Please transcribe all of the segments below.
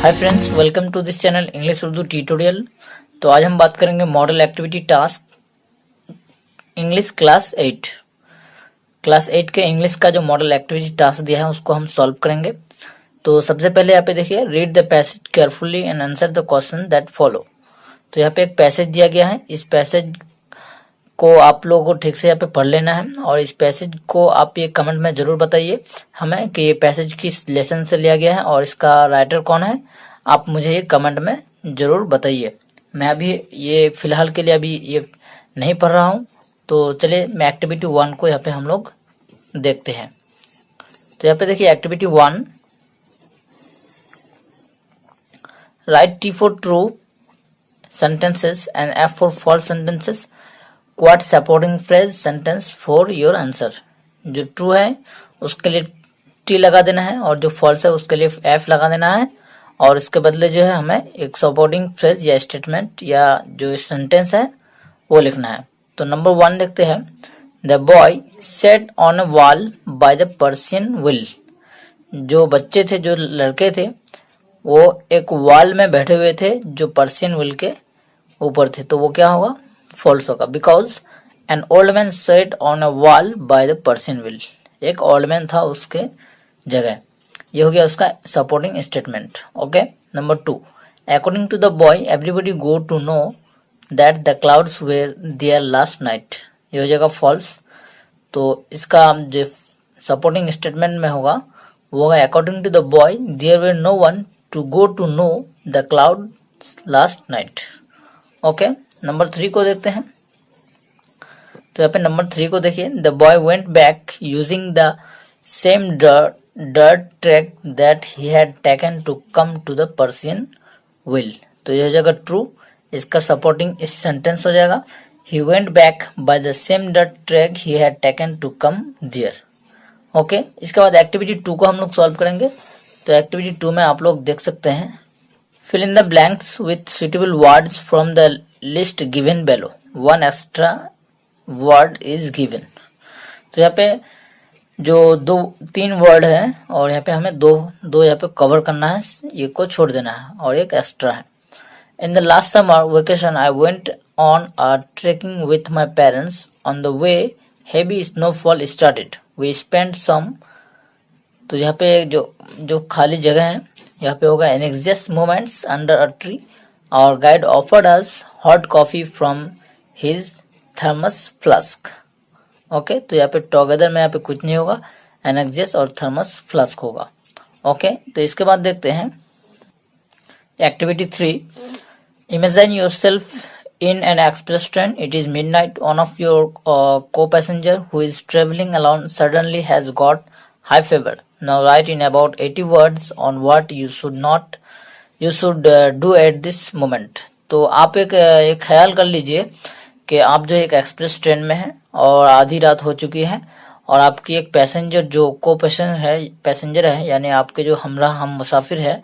Hi friends, welcome to this channel English Urdu tutorial. तो आज हम बात करेंगे model activity task English class 8 के इंग्लिश का जो मॉडल एक्टिविटी टास्क दिया है उसको हम सॉल्व करेंगे। तो सबसे पहले यहाँ पे देखिए, read the passage carefully and answer the question that follow. तो यहाँ पे एक पैसेज दिया गया है, इस पैसेज को आप लोगों को ठीक से यहाँ पे पढ़ लेना है और इस पैसेज को आप ये कमेंट में जरूर बताइए हमें कि ये पैसेज किस लेसन से लिया गया है और इसका राइटर कौन है। आप मुझे ये कमेंट में जरूर बताइए। मैं अभी ये फिलहाल के लिए अभी ये नहीं पढ़ रहा हूँ। तो चलिए मैं एक्टिविटी 1 को यहाँ पे हम लोग देखते हैं। तो यहाँ पे देखिए activity 1, write T for true sentences and F for false sentences. Quote supporting phrase sentence for your answer. जो ट्रू है उसके लिए टी लगा देना है और जो फॉल्स है उसके लिए एफ लगा देना है और इसके बदले जो है हमें एक सपोर्टिंग फ्रेज या स्टेटमेंट या जो सेंटेंस है वो लिखना है। तो नंबर 1 देखते हैं। The boy set on a wall by the Persian will. जो बच्चे थे, जो लड़के थे, वो एक वॉल में बैठे हुए थे जो पर्सियन विल के ऊपर थे। तो वो क्या होगा? फॉल्स होगा। Because an old man sat on a wall by the Persian wheel. एक ओल्ड मैन था उसके जगह। ये हो गया उसका supporting statement. Okay. Number 2, according to the boy everybody go to know that the clouds were there last night. ये हो जाएगा फॉल्स। तो इसका जो सपोर्टिंग स्टेटमेंट में होगा वो होगा according to the boy there were no one to go to know the cloud last night. Okay. Number 3 को देखते हैं। तो यहाँ पे नंबर 3 को देखिए, the boy went back using the same dirt track that he had taken to come to the Persian wheel. तो ये हो जाएगा ट्रू। इसका सपोर्टिंग इस सेंटेंस हो जाएगा he went back by the same dirt track he had taken to come there. Okay. इसके बाद एक्टिविटी 2 को हम लोग सॉल्व करेंगे। तो एक्टिविटी 2 में आप लोग देख सकते हैं, fill in the blanks with suitable words from the list given below. One extra word is given. तो यहाँ पे जो 3 वर्ड है और यहाँ पे हमें दो यहाँ पे कवर करना है, एक को छोड़ देना है और एक एक्स्ट्रा है। In the last summer vacation I went on a trekking with my parents. On the way heavy snowfall started. We spent some. तो यहाँ पे जो खाली जगह है यहाँ पे होगा anxious moments under a tree. Our guide offered us hot coffee from his thermos flask. Okay. तो यहाँ पे टुगेदर में यहाँ पे कुछ नहीं होगा, anxious और थर्मस फ्लास्क होगा। ओके। तो इसके बाद देखते हैं activity 3, imagine yourself in an express train. It is midnight. One of your co-passenger who is traveling alone suddenly has got high fever. Now write in about 80 words on what you should do at this moment. तो आप एक ख्याल कर लीजिए कि आप जो एक एक्सप्रेस ट्रेन में हैं और आधी रात हो चुकी है और आपकी एक पैसेंजर जो पैसेंजर है यानी आपके जो हम मुसाफिर है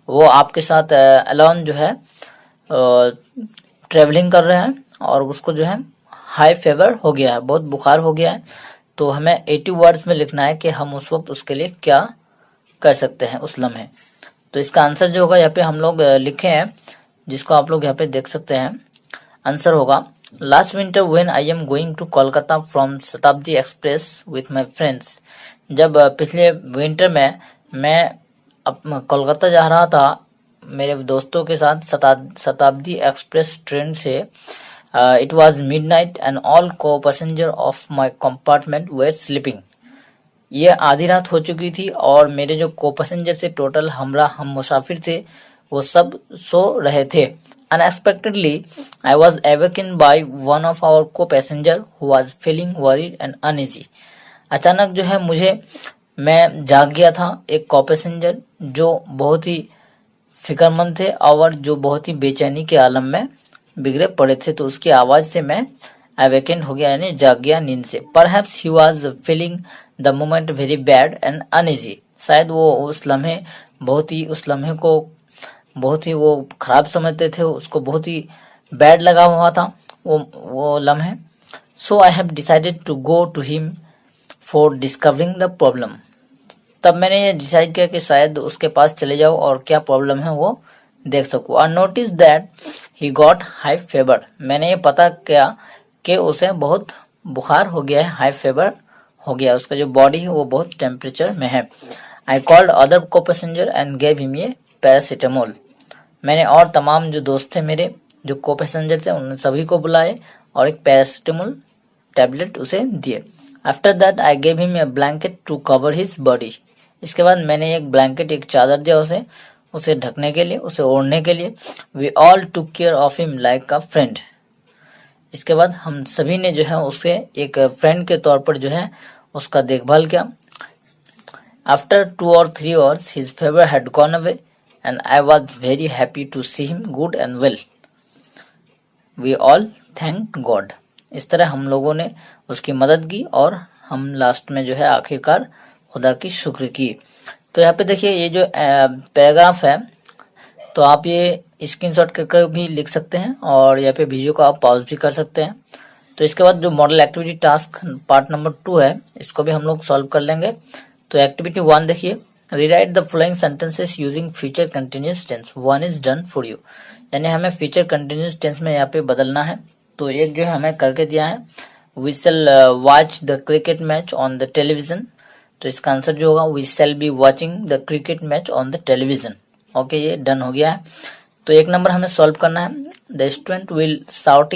वो आपके साथ अलोन जो है ट्रेवलिंग कर रहे हैं और उसको जो है हाई फीवर हो गया है, बहुत बुखार हो गया है। तो हमें 80 वर्ड्स में लिखना है कि हम उस वक्त उसके लिए क्या कर सकते हैं उस लम्हे। तो इसका आंसर जो होगा यहाँ पे हम लोग लिखे हैं, जिसको आप लोग यहाँ पे देख सकते हैं। आंसर होगा last winter when I am going to Kolkata from Shatabdi express with my friends. जब पिछले विंटर में मैं कोलकाता जा रहा था मेरे दोस्तों के साथ शताब्दी एक्सप्रेस ट्रेन से। It was midnight and all co-passenger of my compartment were sleeping. ये आधी रात हो चुकी थी और मेरे जो को पैसेंजर से टोटल हम मुसाफिर थे वो सब सो रहे थे। Unexpectedly, I was awakened by one of our co-passenger who was feeling worried and uneasy. अचानक जो है मैं जाग गया था। एक को पैसेंजर जो बहुत ही फिक्रमंद थे और जो बहुत ही बेचैनी के आलम में बिगड़े पड़े थे। तो उसकी आवाज से मैं अवेकेंड हो गया यानी जाग गया नींद से। Perhaps he was feeling the moment very bad and uneasy. शायद वो उस लम्हे को बहुत ही वो खराब समझते थे, उसको बहुत ही बैड लगा हुआ था वो लम्हे। So I have decided to go to him for discovering the problem. तब मैंने ये डिसाइड किया कि शायद उसके पास चले जाओ और क्या प्रॉब्लम है वो देख सकूं। I notice that he got high fever, मैंने ये पता किया कि उसे बहुत बुखार हो गया है, हाई फीवर हो गया, उसका जो बॉडी है वो बहुत टेम्परेचर में है। आई कॉल्ड अदर को passenger and gave him A paracetamol, मैंने और तमाम जो दोस्त थे मेरे जो को पैसेंजर थे उन सभी को बुलाए और एक पैरासीटामोल टैबलेट उसे दिए। After that I gave him a blanket to cover his body, इसके बाद मैंने एक ब्लैंकेट एक चादर दिया उसे ढकने के लिए, उसे ओढ़ने के लिए। We all took care of him like a friend, इसके बाद हम सभी ने जो है उसे एक फ्रेंड के तौर पर जो है उसका देखभाल किया। After 2 or 3 hours his fever had gone away and I was very happy to see him good and well. We all thanked God. इस तरह हम लोगों ने उसकी मदद की और हम लास्ट में जो है आखिरकार खुदा की शुक्र की। तो यहाँ पे देखिए ये जो पैराग्राफ है तो आप ये स्क्रीनशॉट करके भी लिख सकते हैं और यहाँ पे वीडियो को आप पॉज भी कर सकते हैं। तो इसके बाद जो model activity task part number 2 है इसको भी हम लोग सॉल्व कर लेंगे। तो एक्टिविटी 1 देखिए, rewrite the following sentences using future continuous tense, 1 is done for you, यानी हमें फ्यूचर कंटिन्यूअस टेंस में यहाँ पे बदलना है। तो एक जो है हमें करके दिया है, we shall watch the cricket match on the television, तो इसका आंसर जो होगा we shall be watching the cricket match on the television. Okay, ये डन हो गया है। तो एक नंबर हमें सॉल्व करना है, the student will shout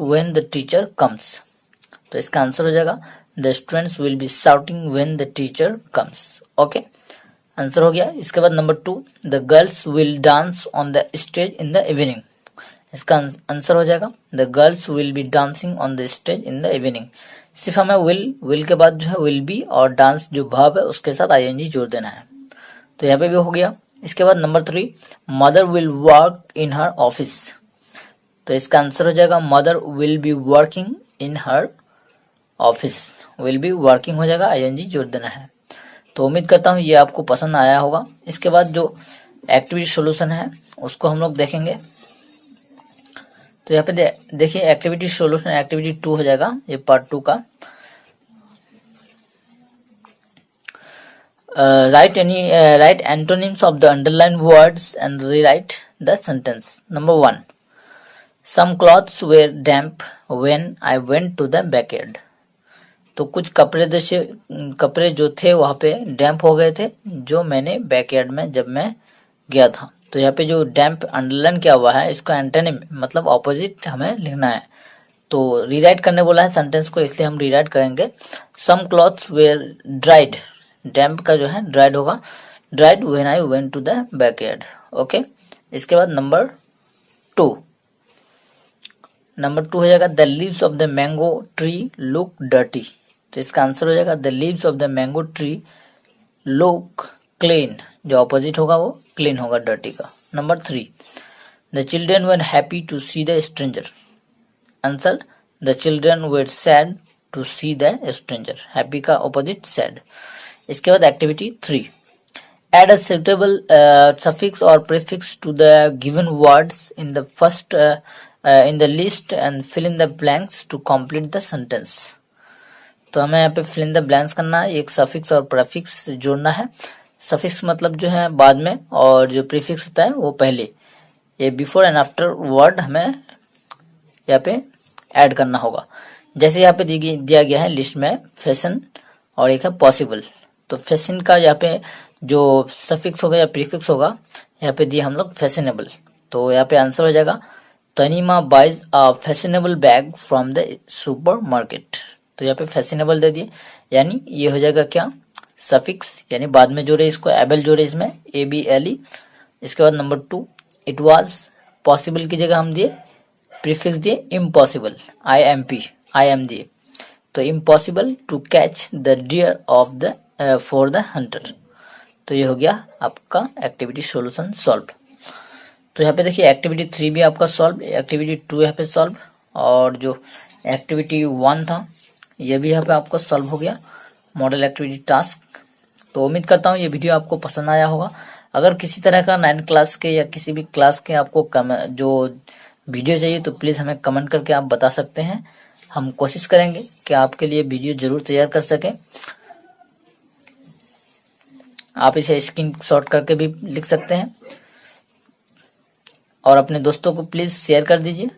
when the teacher comes, तो इसका आंसर हो जाएगा the students will be shouting when the teacher comes. Okay, answer हो गया। इसके बाद number 2, the girls will dance on the stage in the evening, इसका answer हो जाएगा the girls will be dancing on the stage in the evening. सिर्फ हमें will के बाद जो है विल बी और डांस जो भाव है उसके साथ आईएनजी जोड़ देना है। तो यहाँ पे भी हो गया। इसके बाद number 3, mother will work in her office, तो इसका आंसर हो जाएगा mother will be working in her office, will be working हो जाएगा, आईएनजी जोड़ देना है। तो उम्मीद करता हूँ ये आपको पसंद आया होगा। इसके बाद जो एक्टिविटी सॉल्यूशन है उसको हम लोग देखेंगे। तो यहाँ पे देखिए एक्टिविटी सॉल्यूशन एक्टिविटी 2 हो जाएगा, ये पार्ट 2 का। Write antonyms of the underline words and rewrite the sentence. Number 1, some clothes were damp when I went to the backyard, तो कुछ कपड़े जो थे वहां पे डैम्प हो गए थे जो मैंने बैकयार्ड में जब मैं गया था। तो यहाँ पे जो डैम्प अंडरलाइन किया हुआ है इसको एंटोनिम मतलब ऑपोजिट हमें लिखना है। तो रीराइट करने बोला है सेंटेंस को, इसलिए हम रीराइट करेंगे। Some clothes were dried, damp का जो है ड्राइड होगा, dried when I went to the backyard. Okay, इसके बाद नंबर 2 हो जाएगा the leaves of the mango tree look dirty, तो इसका आंसर हो जाएगा the leaves of the mango tree look clean, जो ऑपोजिट होगा वो क्लीन होगा डर्टी का। Number 3, the children were happy to see the stranger, answer the children were sad to see the stranger, happy का opposite sad. इसके बाद activity 3, add a suitable suffix or prefix to the given words in the first in the list and fill in the blanks to complete the sentence। तो हमें यहाँ पे fill in the blanks करना है, एक suffix और prefix जोड़ना है। suffix मतलब जो है बाद में और जो prefix होता है वो पहले, ये before and after word हमें यहाँ पे ऐड करना होगा। जैसे यहाँ पे दिया गया है लिस्ट में फैशन और एक है पॉसिबल, तो फैशन का यहाँ पे जो सफिक्स होगा या प्रीफिक्स होगा यहाँ पे दिए हम लोग फैशनेबल, तो यहाँ पे आंसर हो जाएगा Tanima buys a fashionable bag from the supermarket. तो यहाँ पे फैशनेबल दे दिए, यानी ये हो जाएगा क्या सफिक्स, यानी बाद में जोड़े इसको, एबल जोड़े इसमें ABLE। इसके बाद नंबर 2, इट वाज पॉसिबल की जगह हम दिए प्रीफिक्स दिए इम्पॉसिबल, IM दिए, तो impossible to catch the deer of the for the hunter. तो ये हो गया आपका एक्टिविटी सॉल्यूशन सॉल्व। तो यहाँ पे देखिए एक्टिविटी 3 भी आपका सॉल्व, एक्टिविटी 2 यहाँ पे सॉल्व, और जो एक्टिविटी 1 था ये भी यहाँ पे आपका सॉल्व हो गया, मॉडल एक्टिविटी टास्क। तो उम्मीद करता हूँ ये वीडियो आपको पसंद आया होगा। अगर किसी तरह का 9th क्लास के या किसी भी क्लास के आपको जो वीडियो चाहिए तो प्लीज़ हमें कमेंट करके आप बता सकते हैं। हम कोशिश करेंगे कि आपके लिए वीडियो जरूर तैयार कर सकें। आप इसे स्क्रीन शॉट करके भी लिख सकते हैं। और अपने दोस्तों को प्लीज शेयर कर दीजिए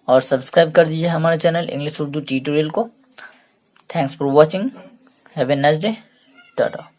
और सब्सक्राइब कर दीजिए हमारे चैनल इंग्लिश उर्दू ट्यूटोरियल को। Thanks for watching. Have a nice day. Tata.